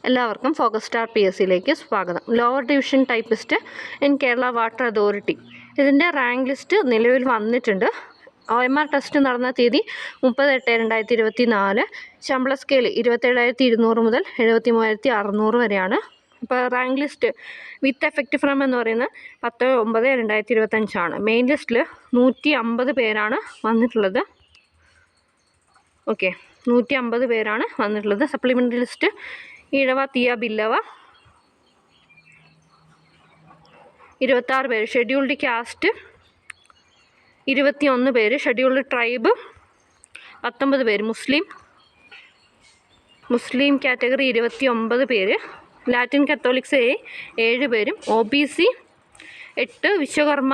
എല്ലാവർക്കും focus star PSCയിലേക്ക് സ്വാഗതം. Lower division typist in Kerala water authority ഇതിൻ്റെ റാങ്ക് ലിസ്റ്റ് നിലവിൽ വന്നിട്ടുണ്ട്. OMR ടെസ്റ്റ് നടന്ന തീയതി 30/8/2024. ശമ്പള സ്കെയിൽ 27,200 മുതൽ 73,600 വരെയാണ്. ഇപ്പോൾ rank list with effect from എന്ന് പറയുന്നത് 10/9/2025 മെയിൻ ലിസ്റ്റിൽ 150 പേരാണ് വന്നിട്ടുള്ളത്. ഓക്കെ, 150 പേരാണ് വന്നിട്ടുള്ളത്. സപ്ലിമെൻ്ററി ലിസ്റ്റ് ഈഴവ, തീയ, ബില്ലവ 26 പേര്. ഷെഡ്യൂൾഡ് കാസ്റ്റ് 21 പേര്. ഷെഡ്യൂൾഡ് ട്രൈബ് 19 പേര്. മുസ്ലിം കാറ്റഗറി 29 പേര്. ലാറ്റിൻ കത്തോലിക്സ് 7 പേരും. OBC 8, Vishwakarma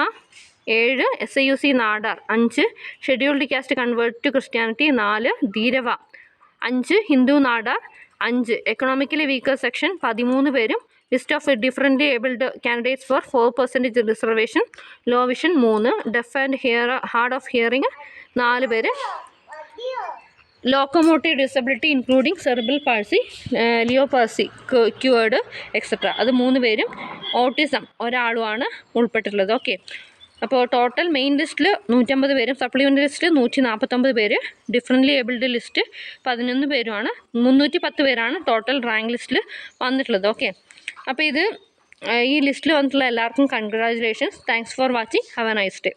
7, SIUC Nadar 5, scheduled caste converted to Christianity 4, Dheevara 5, Hindu Nadar 5, economically weaker section 13 പേരും. List of differently abled candidates for 4% reservation. Low vision 3, deaf and hard of hearing 4 പേര്. Locomotive disability including cerebral palsy, leprosy cured etcetera അത് 3 പേരും. Autism ഒരാളുമാണ് ഉൾപ്പെട്ടിട്ടുള്ളത്. Okay, അപ്പോൾ total main ലിസ്റ്റിൽ 150 പേരും, supplementary ലിസ്റ്റിൽ 149 പേര്, ഡിഫറൻ്റ്ലി ഏബിൾഡ് ലിസ്റ്റ് 11 പേരുമാണ്. 310 പേരാണ് ടോട്ടൽ റാങ്ക് ലിസ്റ്റിൽ വന്നിട്ടുള്ളത്. ഓക്കെ, അപ്പോൾ ഈ ലിസ്റ്റിൽ വന്നിട്ടുള്ള എല്ലാവർക്കും congratulations. Thanks for watching. Have A nice day.